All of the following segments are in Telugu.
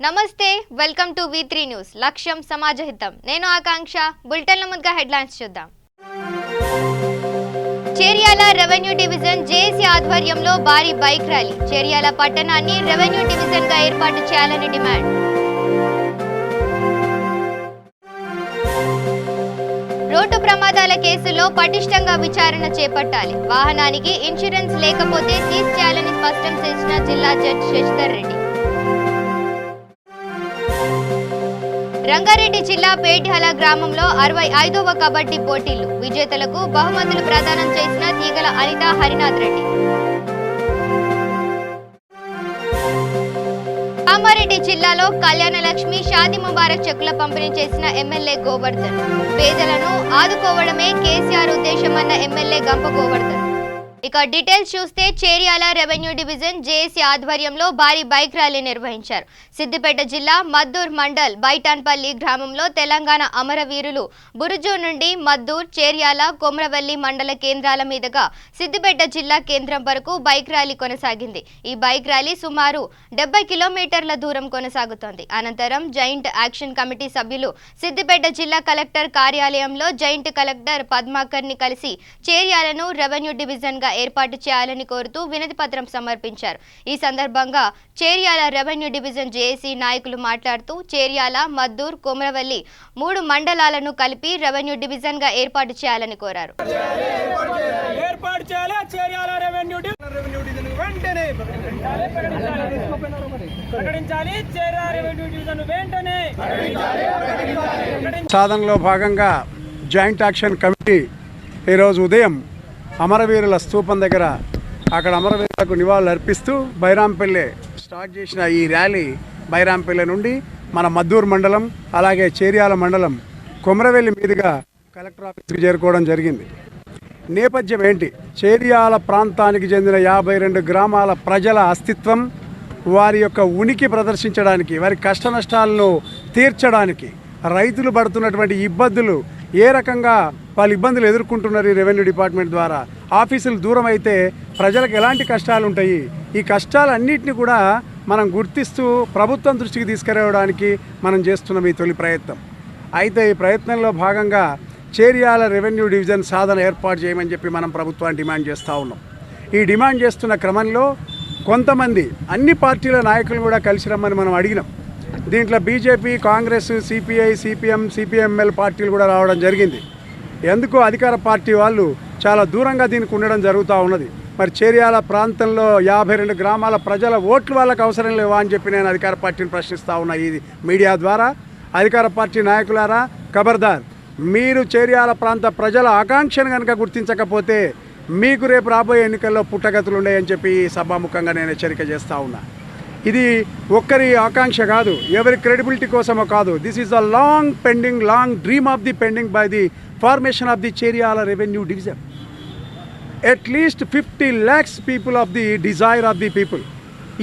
నమస్తే వెల్కమ్ టు V3 న్యూస్ లక్ష్యం సమాజహితం నేను ఆకాంక్ష బులెటిన్ ముందుగా హెడ్లైన్స్ చూద్దాం చేర్యాల రెవెన్యూ డివిజన్ జేఏసీ ఆధ్వర్యంలో భారీ బైక్ ర్యాలీ చేర్యాల పట్టణాన్ని రెవెన్యూ డివిజన్ గా ఏర్పాటు చేయాలని డిమాండ్ రోడ్డు ప్రమాదాల కేసులో పటిష్టంగా విచారణ చేపట్టాలి వాహనానికి ఇన్సూరెన్స్ లేకపోతే సీజ్ చేయాలని స్పష్టం చేసిన జిల్లా జడ్జి శశిధర్ రెడ్డి రంగారెడ్డి జిల్లా పేట్యాల గ్రామంలో 65వ కబడ్డీ పోటీలు విజేతలకు బహుమతులు ప్రదానం చేసిన తీగల అనిత హరినాథ్ రెడ్డి కామారెడ్డి జిల్లాలో కళ్యాణలక్ష్మి షాదీ ముబారక్ చెక్కుల పంపిణీ చేసిన ఎమ్మెల్యే గోవర్ధన్ పేదలను ఆదుకోవడమే కేసీఆర్ ఉద్దేశమన్న ఎమ్మెల్యే గంప గోవర్ధన్ ఇక డీటెయిల్స్ చూస్తే చేర్యాల రెవెన్యూ డివిజన్ జేఏసీ ఆధ్వర్యంలో భారీ బైక్ ర్యాలీ నిర్వహించారు సిద్దిపేట జిల్లా మద్దూర్ మండల్ బైటాన్పల్లి గ్రామంలో తెలంగాణ అమరవీరులు బురుజు నుండి మద్దూర్ చేర్యాల కొమ్రవెల్లి మండల కేంద్రాల మీదుగా సిద్దిపేట జిల్లా కేంద్రం వరకు బైక్ ర్యాలీ కొనసాగింది ఈ బైక్ ర్యాలీ సుమారు 70 కిలోమీటర్ల దూరం కొనసాగుతోంది అనంతరం జాయింట్ యాక్షన్ కమిటీ సభ్యులు సిద్దిపేట జిల్లా కలెక్టర్ కార్యాలయంలో జాయింట్ కలెక్టర్ పద్మాకర్ ని కలిసి చేర్యాలను రెవెన్యూ డివిజన్ గా ఏర్పాటు చేయాలని కోరుతూ వినతి పత్రం సమర్పించారు ఈ సందర్భంగా చేర్యాల రెవెన్యూ డివిజన్ జేఏసీ నాయకులు మాట్లాడుతూ చేర్యాల మద్దూర్ కొమరవెల్లి 3 మండలాలను కలిపి రెవెన్యూ డివిజన్ గా ఏర్పాటు చేయాలని కోరారు సాధనలో భాగంగా జాయింట్ యాక్షన్ కమిటీ ఈరోజు ఉదయం అమరవీరుల స్తూపం దగ్గర అక్కడ అమరవీరులకు నివాళులు అర్పిస్తూ బైరాంపల్లె స్టార్ట్ చేసిన ఈ ర్యాలీ బైరాంపల్లె నుండి మన మద్దూరు మండలం అలాగే చేర్యాల మండలం కొమరవెల్లి మీదుగా కలెక్టర్ ఆఫీస్కి చేరుకోవడం జరిగింది నేపథ్యం ఏంటి చేర్యాల ప్రాంతానికి చెందిన 52 గ్రామాల ప్రజల అస్తిత్వం వారి యొక్క ఉనికి ప్రదర్శించడానికి వారి కష్ట నష్టాలను తీర్చడానికి రైతులు పడుతున్నటువంటి ఇబ్బందులు ఏ రకంగా వాళ్ళు ఇబ్బందులు ఎదుర్కొంటున్నారు ఈ రెవెన్యూ డిపార్ట్మెంట్ ద్వారా ఆఫీసులు దూరం అయితే ప్రజలకు ఎలాంటి కష్టాలు ఉంటాయి ఈ కష్టాలన్నింటినీ కూడా మనం గుర్తిస్తూ ప్రభుత్వం దృష్టికి తీసుకురావడానికి మనం చేస్తున్నాం ఈ తొలి ప్రయత్నం అయితే ఈ ప్రయత్నంలో భాగంగా చేర్యాల రెవెన్యూ డివిజన్ సాధన ఏర్పాటు చేయమని చెప్పి మనం ప్రభుత్వాన్ని డిమాండ్ చేస్తూ ఉన్నాం ఈ డిమాండ్ చేస్తున్న క్రమంలో కొంతమంది అన్ని పార్టీల నాయకులు కూడా కలిసి రమ్మని మనం అడిగినాం దీంట్లో BJP Congress CPI CPM CPML పార్టీలు కూడా రావడం జరిగింది ఎందుకో అధికార పార్టీ వాళ్ళు చాలా దూరంగా దీనికి ఉండడం జరుగుతూ ఉన్నది మరి చేర్యాల ప్రాంతంలో 52 గ్రామాల ప్రజల ఓట్లు వాళ్ళకు అవసరం లేవా అని చెప్పి నేను అధికార పార్టీని ప్రశ్నిస్తూ ఉన్నా ఇది మీడియా ద్వారా అధికార పార్టీ నాయకులారా ఖబర్దార్ మీరు చేర్యాల ప్రాంత ప్రజల ఆకాంక్షను కనుక గుర్తించకపోతే మీకు రేపు రాబోయే ఎన్నికల్లో పుట్టగతులు ఉన్నాయని చెప్పి సభాముఖంగా నేను హెచ్చరిక చేస్తూ ఉన్నా ఇది ఒక్కరి ఆకాంక్ష కాదు ఎవరి క్రెడిబిలిటీ కోసమో కాదు this is a long dream of the pending by the formation of the Cheriyal revenue division at least 50 lakhs people of the desire of the people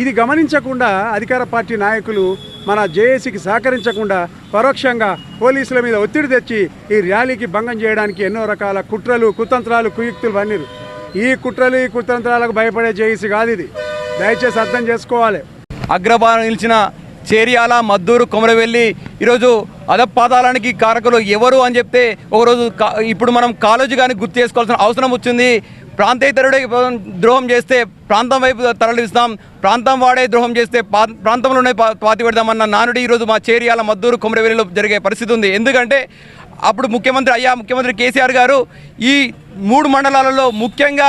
ఇది గమనించకుండా అధికార పార్టీ నాయకులు మన జేఏసీకి సహకరించకుండా పరోక్షంగా పోలీసుల మీద ఒత్తిడి తెచ్చి ఈ ర్యాలీకి భంగం చేయడానికి ఎన్నో రకాల కుట్రలు కుతంత్రాలు కుయుక్తులు పన్నీరు ఈ కుట్రలు ఈ కుతంత్రాలకు భయపడే జేఏసీ కాదు ఇది దయచేసి అర్థం చేసుకోవాలి అగ్రభాగం నిలిచిన చేర్యాల మద్దూరు కొమరవెల్లి ఈరోజు అధపాతాళానికి కారకులు ఎవరు అని చెప్తే ఒకరోజు ఇప్పుడు మనం కాలేజీ కానీ గుర్తు చేసుకోవాల్సిన అవసరం వచ్చింది ప్రాంతేతరుడే ద్రోహం చేస్తే ప్రాంతం వైపు తరలిస్తాం ప్రాంతం వాడే ద్రోహం చేస్తే ప్రాంతంలోనే పాతి పెడదామన్న నానుడి ఈరోజు మా చేర్యాల మద్దూరు కొమరవెల్లిలో జరిగే పరిస్థితి ఉంది ఎందుకంటే అప్పుడు ముఖ్యమంత్రి కేసీఆర్ గారు ఈ 3 మండలాలలో ముఖ్యంగా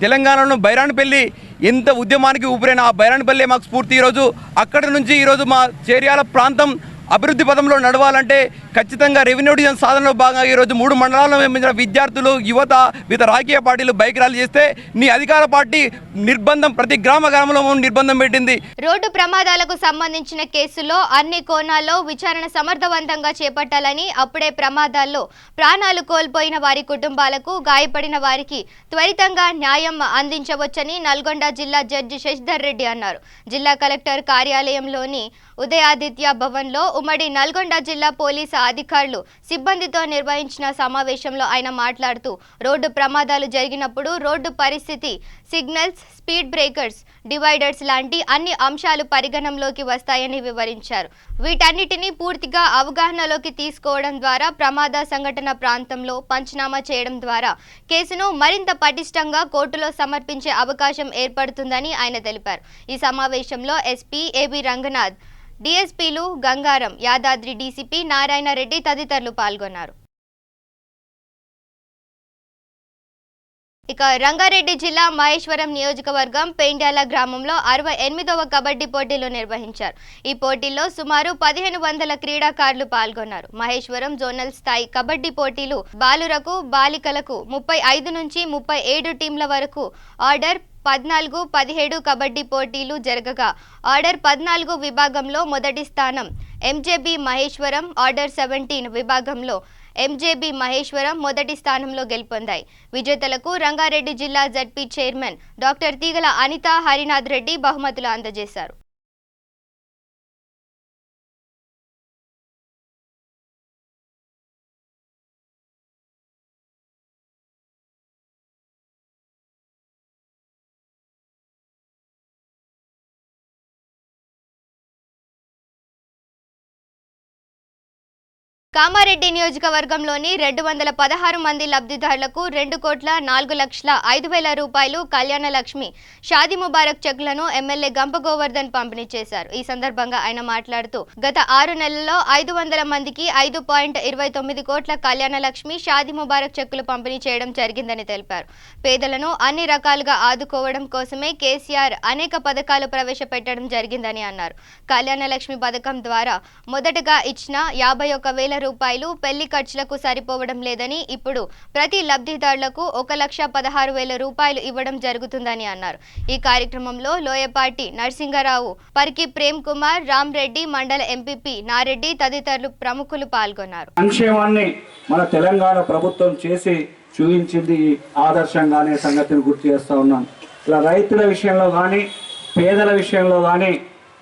తెలంగాణలో బైరాన్పల్లి ఎంత ఉద్యమానికి ఊపిరైన ఆ బైరాన్పల్లి మాకు స్ఫూర్తి ఈరోజు అక్కడి నుంచి ఈరోజు మా చేర్యాల ప్రాంతం అభివృద్ధి పదంలో నడవాలంటే ఖచ్చితంగా రెవెన్యూ డివిజన్ సాధనలో భాగంగా ఈరోజు 3 మండలాల్లో నిర్మించిన విద్యార్థులు యువత వివిధ రాజకీయ పార్టీలు బైక్ ర్యాలీ చేస్తే నీ అధికార పార్టీ నిర్బంధం ప్రతి గ్రామంలో నిర్బంధం పెట్టింది రోడ్డు ప్రమాదాలకు సంబంధించిన కేసులో అన్ని కోణాల్లో విచారణ సమర్థవంతంగా చేపట్టాలని అప్పుడే ప్రమాదాల్లో ప్రాణాలు కోల్పోయిన వారి కుటుంబాలకు గాయపడిన వారికి త్వరితంగా న్యాయం అందించవచ్చని నల్గొండ జిల్లా జడ్జి శశిధర్ రెడ్డి అన్నారు జిల్లా కలెక్టర్ కార్యాలయంలోని ఉదయాదిత్య భవన్లో ఉమ్మడి నల్గొండ జిల్లా పోలీసు అధికారులు సిబ్బందితో నిర్వహించిన సమావేశంలో ఆయన మాట్లాడుతూ రోడ్డు ప్రమాదాలు జరిగినప్పుడు రోడ్డు పరిస్థితి, సిగ్నల్స్, స్పీడ్ బ్రేకర్స్, డివైడర్స్ లాంటి అన్ని అంశాలు పరిగణనలోకి వస్తాయని వివరించారు. వీటన్నిటిని పూర్తిగా అవగాహనలోకి తీసుకోవడం ద్వారా ప్రమాద సంఘటన ప్రాంతంలో పంచనామా చేయడం ద్వారా కేసును మరింత పటిష్టంగా కోర్టులో సమర్పించే అవకాశం ఏర్పడుతుందని ఆయన తెలిపారు. ఈ సమావేశంలో ఎస్పీ ఏబి రంగనాథ్, డిఎస్పీలు గంగారం, యాదాద్రి డీసీపీ నారాయణ రెడ్డి తదితరులు పాల్గొన్నారు. ఇక రంగారెడ్డి జిల్లా మహేశ్వరం నియోజకవర్గం పెండ్యాల గ్రామంలో 68వ కబడ్డీ పోటీలు నిర్వహించారు. ఈ పోటీల్లో సుమారు 1500 క్రీడాకారులు పాల్గొన్నారు. మహేశ్వరం జోనల్ స్థాయి కబడ్డీ పోటీలు బాలురకు, బాలికలకు 35 నుంచి 37 టీంల వరకు ఆర్డర్ 14, 17 కబడ్డీ పోటీలు జరగగా ఆర్డర్ 14 విభాగంలో మొదటి స్థానం ఎంజేబీ మహేశ్వరం, ఆర్డర్ 17 విభాగంలో ఎంజేబీ మహేశ్వరం మొదటి స్థానంలో గెలుపొందాయి. విజేతలకు రంగారెడ్డి జిల్లా జడ్పీ చైర్మన్ డాక్టర్ తీగల అనిత, హరినాథ్ రెడ్డి బహుమతులు అందజేశారు. కామారెడ్డి నియోజకవర్గంలోని 216 మంది లబ్ధిదారులకు 2,04,05,000 రూపాయలు కళ్యాణ లక్ష్మి షాదీ ముబారక్ చెక్లను ఎమ్మెల్యే గంప గోవర్ధన్ పంపిణీ చేశారు. ఈ సందర్భంగా ఆయన మాట్లాడుతూ గత 6 నెలల్లో 500 మందికి 5.29 కోట్ల కళ్యాణ లక్ష్మి షాదీ ముబారక్ చెక్కులు పంపిణీ చేయడం జరిగిందని తెలిపారు. పేదలను అన్ని రకాలుగా ఆదుకోవడం కోసమే కేసీఆర్ అనేక పథకాలు ప్రవేశపెట్టడం జరిగిందని అన్నారు. కళ్యాణ లక్ష్మి పథకం ద్వారా మొదటగా ఇచ్చిన 51,000 రూపాయలు పెళ్లి ఖర్చులకు సరిపోవడం లేదని, ఇప్పుడు ప్రతి లబ్ధిదారులకు 1,16,000 రూపాయలు ఇవ్వడం జరుగుతుందని అన్నారు. ఈ కార్యక్రమంలో లోయపాటి నరసింగరావు, పరికి ప్రేమ్ కుమార్, రామ్ రెడ్డి, మండల ఎంపీపీ నారెడ్డి తదితరులు ప్రముఖులు పాల్గొన్నారు. సంక్షేమాన్ని మన తెలంగాణ ప్రభుత్వం చేసి చూపించింది ఆదర్శంగానే సంగతిని గుర్తు చేస్తూ ఉన్నాం. ఇలా రైతుల విషయంలో కానీ, పేదల విషయంలో కానీ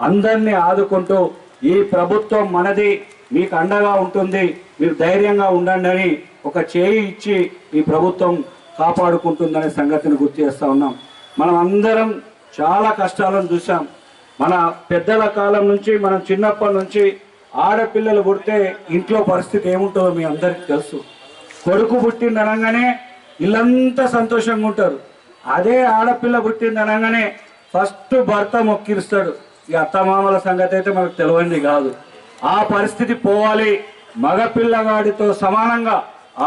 అందరినీ ఆదుకుంటూ ఈ ప్రభుత్వం మనది, మీకు అండగా ఉంటుంది, మీరు ధైర్యంగా ఉండండి అని ఒక చేయి ఇచ్చి ఈ ప్రభుత్వం కాపాడుకుంటుందనే సంగతిని గుర్తు చేస్తూ ఉన్నాం. మనం అందరం చాలా కష్టాలను చూసాం. మన పెద్దల కాలం నుంచి, మనం చిన్నప్పటి నుంచి ఆడపిల్లలు పుడితే ఇంట్లో పరిస్థితి ఏముంటుందో మీ అందరికీ తెలుసు. కొడుకు పుట్టిందనగానే ఇల్లంతా సంతోషంగా ఉంటారు. అదే ఆడపిల్ల పుట్టిందనగానే ఫస్ట్ భర్త మొక్కిరుస్తాడు. ఈ అత్తమామల సంగతి అయితే మనకు తెలియంది కాదు. ఆ పరిస్థితి పోవాలి. మగపిల్లగాడితో సమానంగా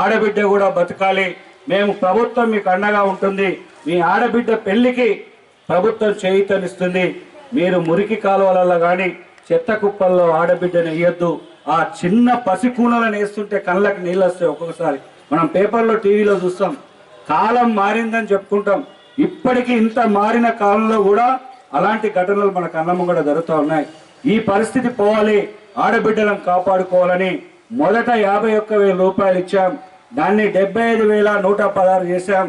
ఆడబిడ్డ కూడా బతకాలి. మేము ప్రభుత్వం మీకు అండగా ఉంటుంది. మీ ఆడబిడ్డ పెళ్లికి ప్రభుత్వం చేయూతనిస్తుంది. మీరు మురికి కాలువలలో కానీ చెత్త కుప్పల్లో ఆడబిడ్డను వేయొద్దు. ఆ చిన్న పసికూనలను వేస్తుంటే కళ్ళకి నీళ్ళు వస్తాయి. ఒక్కొక్కసారి మనం పేపర్లో, టీవీలో చూస్తాం. కాలం మారిందని చెప్పుకుంటాం. ఇప్పటికీ ఇంత మారిన కాలంలో కూడా అలాంటి ఘటనలు మన కళ్ళ ముంగట జరుగుతూ ఉన్నాయి. ఈ పరిస్థితి పోవాలి, ఆడబిడ్డలను కాపాడుకోవాలని మొదట 51,000 రూపాయలు ఇచ్చాం. దాన్ని 75,116 చేశాం.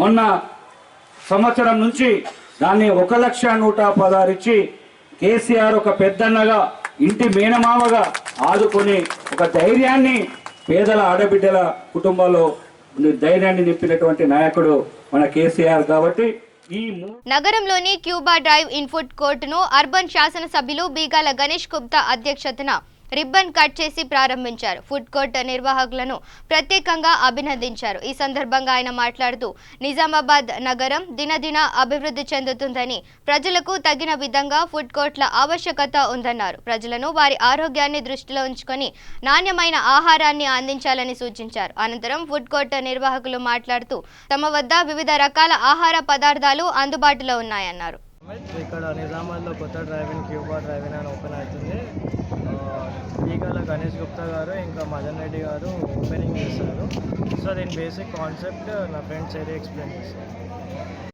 మొన్న సంవత్సరం నుంచి దాన్ని 1,116 ఇచ్చి కేసీఆర్ ఒక పెద్దన్నగా, ఇంటి మేనమామగా ఆదుకొని ఒక ధైర్యాన్ని పేదల ఆడబిడ్డల కుటుంబాల్లో ధైర్యాన్ని నింపినటువంటి నాయకుడు మన కేసీఆర్. కాబట్టి నగరంలోని క్యూబా డ్రైవ్ ఇన్ ఫుడ్ కోర్టును అర్బన్ శాసనసభ్యులు బీగాల గణేష్ గుప్తా అధ్యక్షతన రిబ్బన్ కట్ చేసి ప్రారంభించారు. ఫుడ్ కోర్ట్ నిర్వాహకులను ప్రత్యేకంగా అభినందించారు. ఈ సందర్భంగా ఆయన మాట్లాడుతూ నిజామాబాద్ నగరం దినదిన అభివృద్ధి చెందుతుందని, ప్రజలకు తగిన విధంగా ఫుడ్ కోర్ట్ల ఆవశ్యకత ఉందన్నారు. ప్రజలను వారి ఆరోగ్యాన్ని దృష్టిలో ఉంచుకొని నాణ్యమైన ఆహారాన్ని అందించాలని సూచించారు. అనంతరం ఫుడ్ కోర్ట్ నిర్వాహకులు మాట్లాడుతూ తమ వద్ద వివిధ రకాల ఆహార పదార్థాలు అందుబాటులో ఉన్నాయన్నారు. ఇక్కడ నిజామాబాద్లో కొత్త డ్రైవింగ్ క్యూబా డ్రైవింగ్ అని ఓపెన్ అవుతుంది. ఈగల గణేష్ గుప్తా గారు ఇంకా మదన్ రెడ్డి గారు ఓపెనింగ్ చేస్తారు. సో దీని బేసిక్ కాన్సెప్ట్ నా ఫ్రెండ్స్ ఏది ఎక్స్ప్లెయిన్ చేస్తారు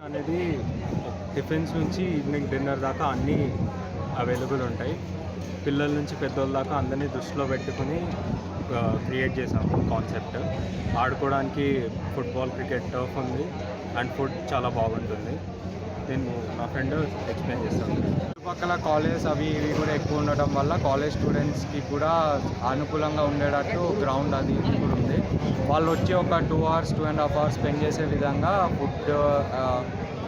అనేది టిఫిన్స్ నుంచి ఈవినింగ్ డిన్నర్ దాకా అన్నీ అవైలబుల్ ఉంటాయి. పిల్లల నుంచి పెద్దోళ్ళ దాకా అందరినీ దృష్టిలో పెట్టుకుని క్రియేట్ చేసాము కాన్సెప్ట్. ఆడుకోవడానికి ఫుట్బాల్, క్రికెట్ టర్ఫ్ ఉంది అండ్ ఫుడ్ చాలా బాగుంటుంది. నేను నా ఫ్రెండ్ ఎక్స్ప్లెయిన్ చేస్తాను. చుట్టుపక్కల కాలేజెస్ అవి ఇవి కూడా ఎక్కువ ఉండటం వల్ల కాలేజ్ స్టూడెంట్స్కి కూడా అనుకూలంగా ఉండేటట్టు గ్రౌండ్ అది ఇది కూడా ఉంది. వాళ్ళు వచ్చి ఒక 2 hours 2.5 hours స్పెండ్ చేసే విధంగా ఫుడ్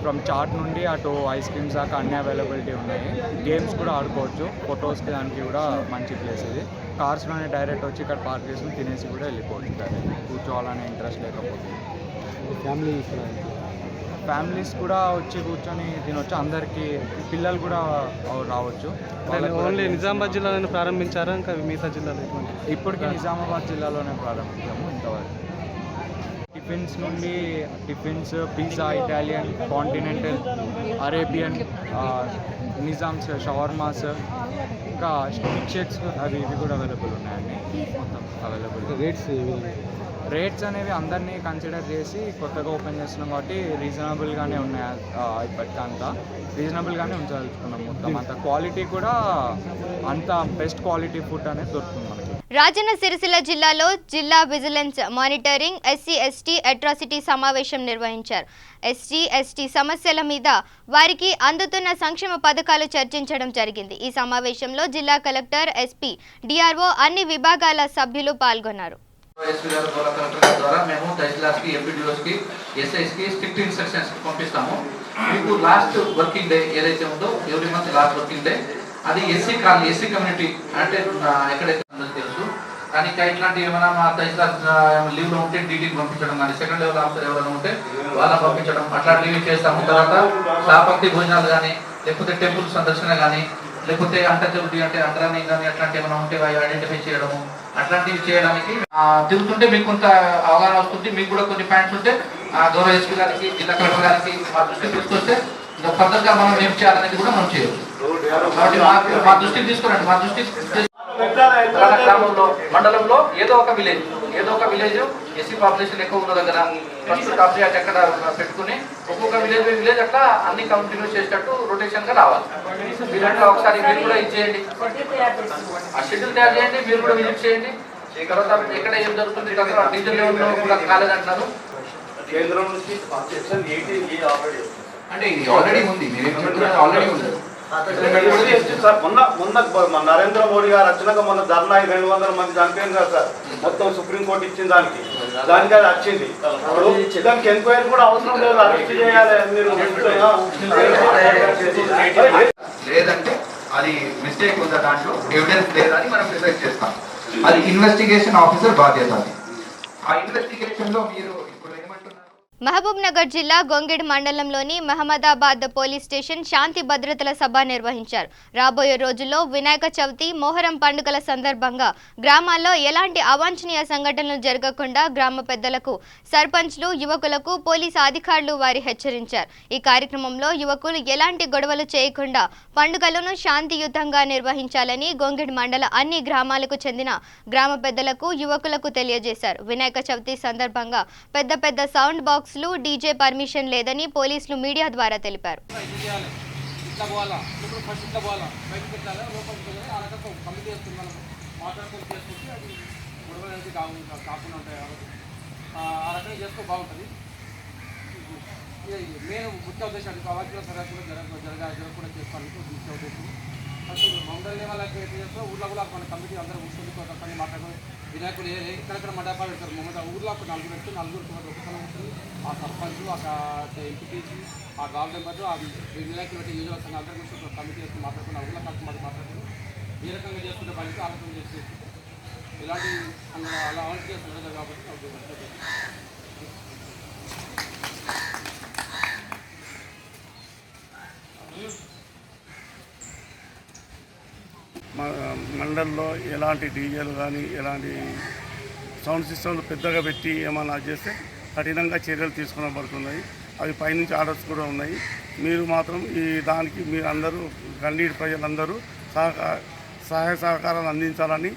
ఫ్రమ్ చాట్ నుండి అటు ఐస్ క్రీమ్స్ దాకా అన్ని అవైలబిలిటీ ఉన్నాయి. గేమ్స్ కూడా ఆడుకోవచ్చు. ఫొటోస్కి దానికి కూడా మంచి ప్లేస్ ఇది. కార్స్లోనే డైరెక్ట్ వచ్చి ఇక్కడ పార్క్ చేసుకుని తినేసి కూడా వెళ్ళిపోవచ్చు. డైరెక్ట్ కూర్చోవాలనే ఇంట్రెస్ట్ లేకపోతే ఫ్యామిలీస్ కూడా వచ్చి కూర్చొని తినొచ్చు. అందరికీ పిల్లలు కూడా రావచ్చు. ఓన్లీ నిజామాబాద్ జిల్లాలోనే ప్రారంభించారా ఇంకా మిగతా జిల్లాలో? ఇప్పటికీ నిజామాబాద్ జిల్లాలోనే ప్రారంభించాము ఇంతవరకు. Tiffins pizza, Italian, continental, Arabian, Nizams, shawarmas, ఇంకా స్టిక్ షేక్స్ అవి ఇవి కూడా అవైలబుల్ ఉన్నాయండి. మొత్తం అవైలబుల్. రేట్స్ అనేవి అందరినీ కన్సిడర్ చేసి కొత్తగా ఓపెన్ చేస్తున్నాం కాబట్టి రీజనబుల్గానే ఉన్నాయి. ఇప్పటికంతా రీజనబుల్గానే ఉంచదలుచుకున్నాం. మొత్తం అంత క్వాలిటీ కూడా అంత బెస్ట్ క్వాలిటీ ఫుడ్ అనేది దొరుకుతుంది మనకి. రాజన్న సిరిసిల్ల జిల్లాలో జిల్లా విజిలెన్స్ మానిటరింగ్ SC/ST అట్రాసిటీ సమావేశం నిర్వహించారు. SC/ST సమస్యల మీద వారికి అందుతున్న సంక్షేమ పథకాలు చర్చించడం జరిగింది. ఈ సమావేశంలో జిల్లా కలెక్టర్, SP, DRO అన్ని విభాగాల సభ్యులు పాల్గొన్నారు. ఎస్పీ గారు కలెక్టర్ ద్వారా మేము తహసీల్దార్స్కి, ఎంపీడీఓస్కి, SIస్కి స్ట్రిక్ట్ ఇన్స్ట్రక్షన్స్ పంపిస్తాము. మీకు లాస్ట్ వర్కింగ్ డే ఏదైతే ఉందో every month last working day అది SC కమ్యూనిటీ అంటే ఎక్కడైతే ఉందో తెలుసు. కానీ ఇంకా ఇట్లాంటి ఏమైనా మా తహసీల్దార్ లీవ్లో ఉంటే DTకి పంపించడం కానీ, సెకండ్ లెవెల్ ఆఫీసర్ ఎవరైనా ఉంటే వాళ్ళని పంపించడం అట్లాంటివి చేస్తాము. తర్వాత సాపక్తి భోజనాలు కానీ, లేకపోతే టెంపుల్ సందర్శన కానీ, లేకపోతే అంటర్జబిలిటీ అంటే అంటరాని కానీ అట్లాంటివి ఏమైనా ఉంటే అవి ఐడెంటిఫై చేయడము అట్లాంటివి చేయడానికి తిరుగుతుంటే మీకు కొంత అవగాహన వస్తుంది. మీకు కూడా కొన్ని పాయింట్స్ ఉంటే గౌరవ SP గారికి, జిల్లా కలెక్టర్ గారికి మా దృష్టికి తీసుకొస్తే ఇంకా ఫర్దర్గా మనం ఏం చేయాలనేది కూడా మనం చేయవచ్చు. కాబట్టి మా దృష్టికి తీసుకురండి. మా దృష్టికి గ్రామంలో, మండలంలో ఏదో ఒక విలేజ్ SC పాపులేషన్ ఎక్కువ ఉన్న దగ్గర ఫస్ట్ టాప్ అక్కడ పెట్టుకుని ఒక్కొక్క విలేజ్ అట్లా అన్ని కంటిన్యూ చేసేటట్టు రొటేషన్ గా రావాలి. మీరంటే ఒకసారి మీరు కూడా ఇచ్చేయండి, ఆ షెడ్యూల్ తయారు చేయండి, మీరు కూడా విజిట్ చేయండి. తర్వాత ఎక్కడ ఏం జరుగుతుంది, డివిజన్ లెవెల్లో కూడా కాలేదంటున్నారు. కేంద్రం నుంచి అంటే ఇది ఆల్రెడీ ఉంది, మీరు ఆల్రెడీ ఉంది. సార్ మొన్న నరేంద్ర మోడీ గారు వచ్చినాక మొన్న ధర్నా 200 మంది చనిపోయింది కదా సార్. మొత్తం సుప్రీంకోర్టు ఇచ్చిన దానికి అది వచ్చింది. దానికి ఎంక్వైరీ కూడా అవసరం లేదు, అరెస్ట్ చేయాలి. మీరు లేదంటే అది మిస్టేక్ ఉందా దాంట్లో ఎవిడెన్స్ లేదని మనం డిసైడ్ చేస్తాం. అది ఇన్వెస్టిగేషన్ ఆఫీసర్ బాధ్యత. ఆ ఇన్వెస్టిగేషన్ లో మీరు మహబూబ్ నగర్ జిల్లా గొంగెడ్ మండలంలోని మహమ్మదాబాద్ పోలీస్ స్టేషన్ శాంతి భద్రతల సభ నిర్వహించారు. రాబోయే రోజుల్లో వినాయక చవితి, మొహరం పండుగల సందర్భంగా గ్రామాల్లో ఎలాంటి అవాంఛనీయ సంఘటనలు జరగకుండా గ్రామ పెద్దలకు, సర్పంచ్లు, యువకులకు పోలీసు అధికారులు వారి హెచ్చరించారు. ఈ కార్యక్రమంలో యువకులు ఎలాంటి గొడవలు చేయకుండా పండుగలను శాంతియుతంగా నిర్వహించాలని గొంగెడ్ మండల అన్ని గ్రామాలకు చెందిన గ్రామ పెద్దలకు, యువకులకు తెలియజేశారు. వినాయక చవితి సందర్భంగా పెద్ద సౌండ్ బాక్స్ DJ పర్మిషన్ లేదని పోలీసులు మీడియా ద్వారా తెలిపారు. నేను ముఖ్య ఉద్దేశాన్ని అవాక్యుల సరస్సులో జరగకుండా చేసుకోవాలి ముఖ్య ఉద్దేశం. ఫస్ట్ మంగళ వాళ్ళకి చేస్తూ ఊళ్ళో కూడా మన కమిటీ అందరూ కూర్చొని పని మాట్లాడుకొని వినాయకుడు ఎక్కడెక్కడ మండపాలు పెడతారు. మమ్మల్ని ఊళ్ళో ఒక 4 పెట్టి 4 ఒక స్థలం ఉంటుంది. ఆ సర్పంచ్, ఆ ఎంపీటీసీ, ఆ గాల్ మెంబర్లు, ఆ వినాయకులు పెట్టి యూజర్ సంఘం అందరూ కూర్చొని కమిటీ చేసుకుని మాట్లాడుకుని ఊళ్ళో కలిసి మాట్లాడుకుని ఏ రకంగా చేసుకుంటే పనికి ఆ రకంగా చేసి ఇలాంటి అలా అమలు చేస్తుంటారు కాబట్టి మండలంలో ఎలాంటి డీజేలు కానీ ఎలాంటి సౌండ్ సిస్టమ్లు పెద్దగా పెట్టి ఏమన్నా చేస్తే కఠినంగా చర్యలు తీసుకునబడుతున్నాయి. అవి పైనుంచి ఆర్డర్స్ కూడా ఉన్నాయి. మీరు మాత్రం ఈ దానికి మీరందరూ గండీడి ప్రజలందరూ సహాయ సహకారాలు అందించాలని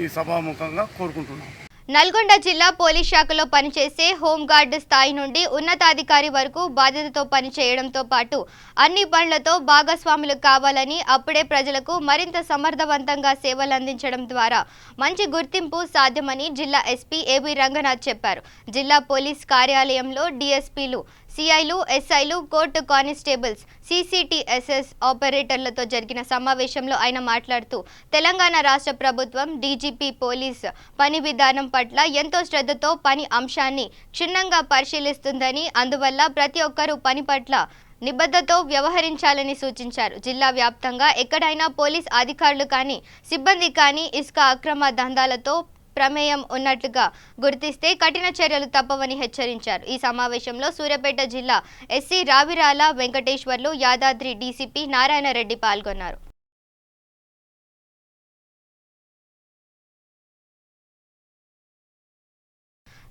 ఈ సభాముఖంగా కోరుకుంటున్నాం. నల్గొండ జిల్లా పోలీస్ శాఖలో పనిచేసే హోంగార్డ్ స్థాయి నుండి ఉన్నతాధికారి వరకు బాధ్యతతో పనిచేయడంతో పాటు అన్ని పనులతో భాగస్వాములు కావాలని, అప్పుడే ప్రజలకు మరింత సమర్థవంతంగా సేవలు అందించడం ద్వారా మంచి గుర్తింపు సాధ్యమని జిల్లా SP AB రంగనాథ్ చెప్పారు. జిల్లా పోలీస్ కార్యాలయంలో DSPలు సిఐలు, ఎస్ఐలు, కోర్టు కానిస్టేబుల్స్, CCTSS ఆపరేటర్లతో జరిగిన సమావేశంలో ఆయన మాట్లాడుతూ తెలంగాణ రాష్ట్ర ప్రభుత్వం డీజీపీ పోలీస్ పని విధానం పట్ల ఎంతో శ్రద్ధతో పని అంశాన్ని క్షుణ్ణంగా పరిశీలిస్తుందని, అందువల్ల ప్రతి ఒక్కరూ పని పట్ల నిబద్ధతతో వ్యవహరించాలని సూచించారు. జిల్లా వ్యాప్తంగా ఎక్కడైనా పోలీస్ అధికారులు కానీ సిబ్బంది కానీ ఇసుక అక్రమ దందాలతో ప్రమేయం ఉన్నట్లుగా గుర్తిస్తే కఠిన చర్యలు తప్పవని హెచ్చరించారు. ఈ సమావేశంలో సూర్యాపేట జిల్లా ఎస్సీ రావిరాల వెంకటేశ్వర్లు, యాదాద్రి డీసీపీ నారాయణ రెడ్డి పాల్గొన్నారు.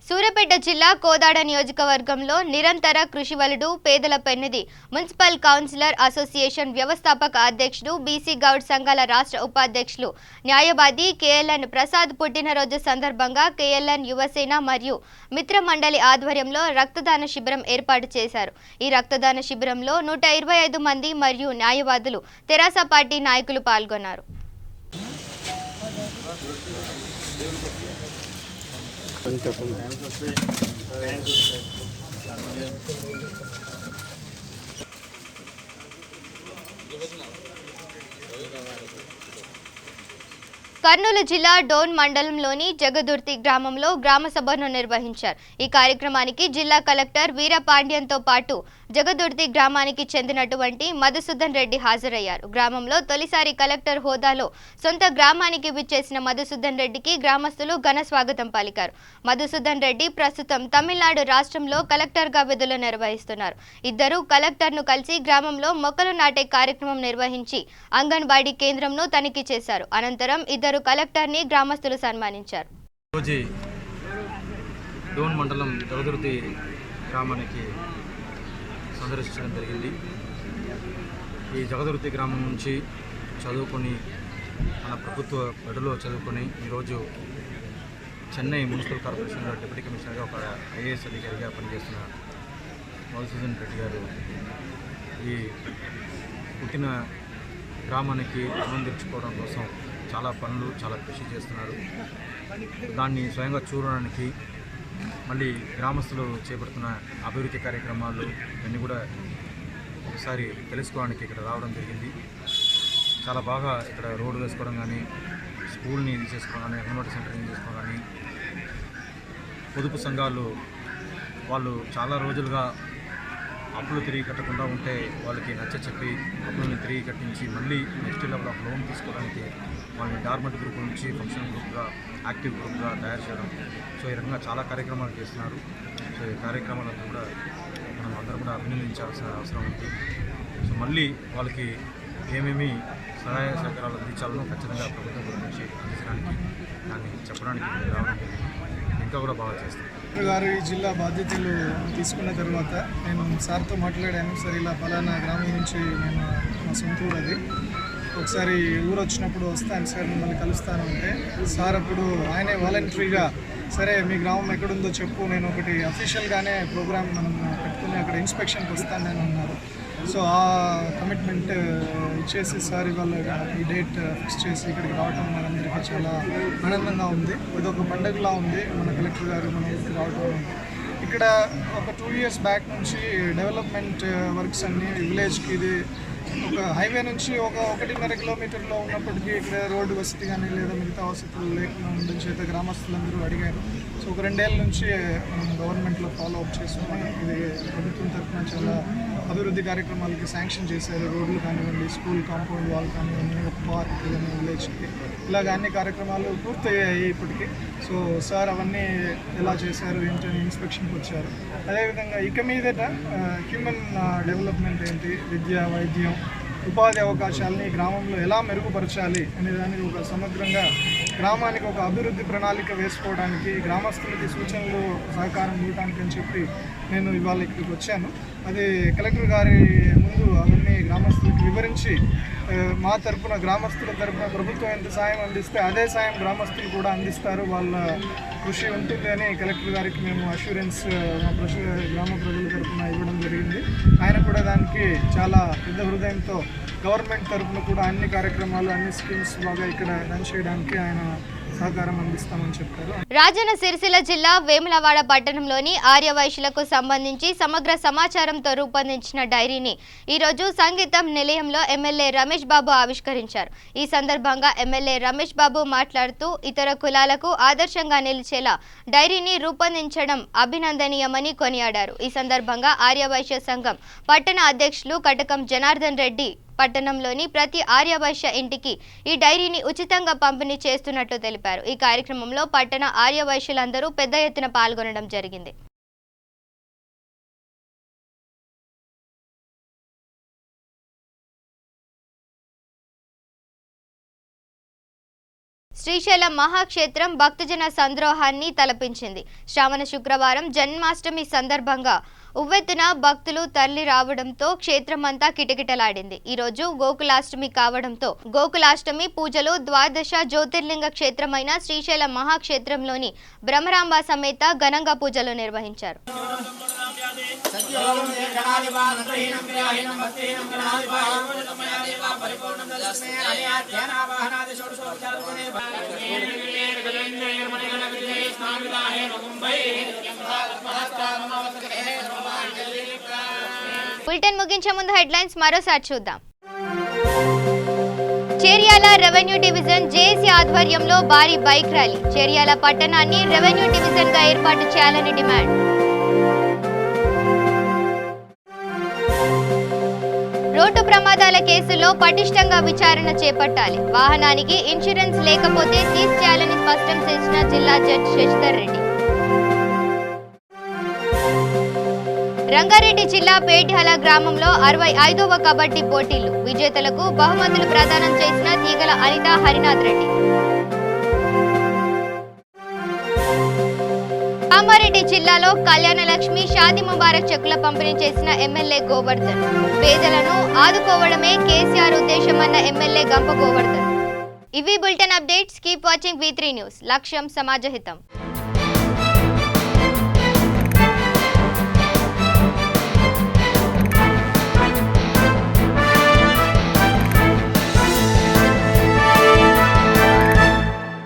సూర్యాపేట జిల్లా కోదాడ నియోజకవర్గంలో నిరంతర కృషివలుడు పేదల పెన్నిధి మున్సిపల్ కౌన్సిలర్ అసోసియేషన్ వ్యవస్థాపక అధ్యక్షుడు, బీసీ గౌడ్ సంఘాల రాష్ట్ర ఉపాధ్యక్షులు, న్యాయవాది KLN ప్రసాద్ పుట్టినరోజు సందర్భంగా KLN యువసేన మరియు మిత్ర మండలి ఆధ్వర్యంలో రక్తదాన శిబిరం ఏర్పాటు చేశారు. ఈ రక్తదాన శిబిరంలో 125 మంది మరియు న్యాయవాదులు, తెరాస పార్టీ నాయకులు పాల్గొన్నారు. కర్నూలు జిల్లా డోన్ మండలంలోని జగదుర్తి గ్రామంలో గ్రామ సభను నిర్వహించారు. ఈ కార్యక్రమానికి జిల్లా కలెక్టర్ వీరపాండ్యంతో పాటు జగదుర్తి గ్రామానికి చెందినటువంటి మధుసూదన్ రెడ్డి హాజరయ్యారు. గ్రామంలో తొలిసారి కలెక్టర్ హోదాలో సొంత గ్రామానికి విచ్చేసిన మధుసూదన్ రెడ్డికి గ్రామస్తులు ఘన స్వాగతం పలికారు. మధుసూదన్ రెడ్డి ప్రస్తుతం తమిళనాడు రాష్ట్రంలో కలెక్టర్గా విధులు నిర్వహిస్తున్నారు. ఇద్దరు కలెక్టర్ను కలిసి గ్రామంలో మొక్కలు నాటే కార్యక్రమం నిర్వహించి అంగన్వాడీ కేంద్రంను తనిఖీ చేశారు. అనంతరం ఇద్దరు కలెక్టర్ని గ్రామస్తులు సన్మానించారు. డోన్ మండలం జగదుర్తి గ్రామానికి సందర్శించడం జరిగింది. ఈ జగదుర్తి గ్రామం నుంచి చదువుకొని మన ప్రభుత్వ బడిలో చదువుకొని ఈరోజు చెన్నై మున్సిపల్ కార్పొరేషన్లో డిప్యూటీ కమిషనర్గా ఒక IAS అధికారిగా పనిచేస్తున్న మధుసూదన్ రెడ్డి గారు ఈ పుట్టిన గ్రామానికి రుణం తీర్చుకోవడం కోసం చాలా పనులు, చాలా కృషి చేస్తున్నారు. దాన్ని స్వయంగా చూడడానికి మళ్ళీ గ్రామస్తులు చేపడుతున్న అభివృద్ధి కార్యక్రమాలు ఇవన్నీ కూడా ఒకసారి తెలుసుకోవడానికి ఇక్కడ రావడం జరిగింది. చాలా బాగా ఇక్కడ రోడ్డు వేసుకోవడం కానీ, స్కూల్ని తీసేసుకోవడం కానీ, అంగన్వాడీ సెంటర్ని తీసుకోవడం కానీ, పొదుపు సంఘాలు వాళ్ళు చాలా రోజులుగా అప్పులు తిరిగి కట్టకుండా ఉంటే వాళ్ళకి నచ్చ చెప్పి అప్పులని తిరిగి కట్టించి మళ్ళీ నెక్స్ట్ లెవెల్ ఆఫ్ లోన్ తీసుకోవడానికి వాళ్ళని డార్మెంట్ గ్రూప్ నుంచి ఫంక్షన్ గ్రూప్గా, యాక్టివ్ గ్రూప్గా తయారు చేయడం. సో ఈ రకంగా చాలా కార్యక్రమాలు చేస్తున్నారు. సో ఈ కార్యక్రమాలంతా కూడా మనం అందరం కూడా అభినందించాల్సిన అవసరం ఉంది. సో మళ్ళీ వాళ్ళకి ఏమేమి సహాయ సహకారాలు అందించాలనో ఖచ్చితంగా ప్రభుత్వం గురించి అందించడానికి, దాన్ని చెప్పడానికి రావడం జరిగింది. ఇంకా కూడా బాగా చేస్తాం. గారు ఈ జిల్లా బాధ్యతలు తీసుకున్న తర్వాత నేను సార్తో మాట్లాడాను. సార్ ఇలా ఫలానా గ్రామం నుంచి నేను మా సొంత ఊరు అది, ఒకసారి ఊరు వచ్చినప్పుడు వస్తాను సార్, మిమ్మల్ని కలుస్తాను అంటే సార్ అప్పుడు ఆయనే వాలంటరీగా సరే మీ గ్రామం ఎక్కడుందో చెప్పు, నేను ఒకటి అఫీషియల్గానే ప్రోగ్రామ్ మనం పెట్టుకుని అక్కడ ఇన్స్పెక్షన్కి వస్తాను నేను అన్నారు. సో ఆ కమిట్మెంట్ ఇచ్చేసి సార్ ఇవాళ ఈ డేట్ ఫిక్స్ చేసి ఇక్కడికి రావడం మనందరికీ చాలా ఆనందంగా ఉంది. ఇదొక పండుగలా ఉంది మన కలెక్టర్ గారు మన ఊరికి రావడం. ఇక్కడ ఒక 2 years బ్యాక్ నుంచి డెవలప్మెంట్ వర్క్స్ అన్నీ విలేజ్కి, ఇది ఒక హైవే నుంచి ఒక 1.5 kilometerలో ఉన్నప్పటికీ ఇక్కడ రోడ్డు వసతి కానీ లేదా మిగతా వసతులు లేకుండా ఉండడం చేత గ్రామస్తులందరూ అడిగారు. సో ఒక 2 ఏళ్ళ నుంచి మనం గవర్నమెంట్లో ఫాలో అప్ చేసుకుని ఇది ప్రభుత్వం తరఫున చాలా అభివృద్ధి కార్యక్రమాలకి శాంక్షన్ చేశారు. రోడ్లు కానివ్వండి, స్కూల్ కాంపౌండ్ వాల్ కానివ్వండి, ఒక పార్క్ కానీ విలేజ్కి, ఇలాగ అన్ని కార్యక్రమాలు పూర్తయ్యాయి ఇప్పటికీ. సో సార్ అవన్నీ ఎలా చేశారు ఏంటని ఇన్స్పెక్షన్కి వచ్చారు. అదేవిధంగా ఇక మీదట హ్యూమన్ డెవలప్మెంట్ ఏంటి, విద్య, వైద్యం, ఉపాధి అవకాశాలని గ్రామంలో ఎలా మెరుగుపరచాలి అనే దానికి ఒక సమగ్రంగా గ్రామానికి ఒక అభివృద్ధి ప్రణాళిక వేసుకోవడానికి, గ్రామస్తులకి సూచనలు సహకారం ఇవ్వడానికి అని చెప్పి నేను ఇవాళ ఇక్కడికి వచ్చాను. అది కలెక్టర్ గారి ముందు అవన్నీ గ్రామస్తులకు వివరించి మా తరఫున, గ్రామస్తుల తరఫున ప్రభుత్వం ఎంత సాయం అందిస్తే అదే సాయం గ్రామస్తులు కూడా అందిస్తారు, వాళ్ళ కృషి ఉంటుంది అని కలెక్టర్ గారికి మేము అష్యూరెన్స్ మా గ్రామ ప్రజల తరఫున ఇవ్వడం జరిగింది. ఆయన కూడా దానికి చాలా పెద్ద హృదయంతో గవర్నమెంట్ తరఫున కూడా అన్ని కార్యక్రమాలు, అన్ని స్కీమ్స్ బాగా ఇక్కడ రన్ చేయడానికి ఆయన సహకారం అందిస్తామని చెప్పారు. రాజన్న సిరిసిల్ల జిల్లా వేములవాడ పట్టణంలోని ఆర్యవైశ్యులకు సంబంధించి సమగ్ర సమాచారంతో రూపొందించిన డైరీని ఈరోజు సంగీతం నిలయంలో ఎమ్మెల్యే రమేష్ బాబు ఆవిష్కరించారు. ఈ సందర్భంగా ఎమ్మెల్యే రమేష్ బాబు మాట్లాడుతూ ఇతర కులాలకు ఆదర్శంగా నిలిచేలా డైరీని రూపొందించడం అభినందనీయమని కొనియాడారు. ఈ సందర్భంగా ఆర్యవైశ్య సంఘం పట్టణ అధ్యక్షులు కటకం జనార్దన్ రెడ్డి పట్టణంలోని ప్రతి ఆర్యవైశ్య ఇంటికి ఈ డైరీని ఉచితంగా పంపిణీ చేస్తున్నట్లు తెలిపారు. ఈ కార్యక్రమంలో పట్టణ ఆర్యవైశ్యులందరూ పెద్ద ఎత్తున పాల్గొనడం జరిగింది. శ్రీశైలం మహాక్షేత్రం భక్తజన సంద్రోహాన్ని తలపించింది. శ్రావణ శుక్రవారం జన్మాష్టమి సందర్భంగా ఉవ్వెత్తున భక్తులు తరలి రావడంతో క్షేత్రమంతా కిటకిటలాడింది. ఈరోజు గోకులాష్టమి కావడంతో గోకులాష్టమి పూజలు ద్వాదశ జ్యోతిర్లింగ క్షేత్రమైన శ్రీశైలం మహాక్షేత్రంలోని బ్రహ్మరాంబ సమేత ఘనంగా పూజలు నిర్వహించారు. బులెటిన్ ముగించే ముందు హెడ్లైన్స్ మరోసారి చూద్దాం. చేర్యాల రెవెన్యూ డివిజన్ జేఏసీ ఆధ్వర్యంలో భారీ బైక్ ర్యాలీ. చేర్యాల పట్టణాన్ని రెవెన్యూ డివిజన్ గా ఏర్పాటు చేయాలని డిమాండ్. రోడ్డు ప్రమాదాల కేసులో పటిష్టంగా విచారణ చేపట్టాలి. వాహనానికి ఇన్సూరెన్స్ లేకపోతే సీజ్ చేయాలని స్పష్టం చేసిన జిల్లా జడ్జి శశిధర్ రెడ్డి. రంగారెడ్డి జిల్లా పేట్యాల గ్రామంలో 65వ కబడ్డీ పోటీలు. విజేతలకు బహుమతులు ప్రదానం చేసిన తీగల అనిత హరినాథ్ రెడ్డి. కామారెడ్డి జిల్లాలో కళ్యాణలక్ష్మి షాదీ ముబారక్ చెక్కుల పంపిణీ చేసిన ఎమ్మెల్యే గోవర్ధన్. పేదలను ఆదుకోవడమే కేసీఆర్ ఉద్దేశమన్న ఎమ్మెల్యే గంప గోవర్ధన్. ఇవి bulletin updates. Keep watching V3 news. లక్ష్యం సమాజహితం.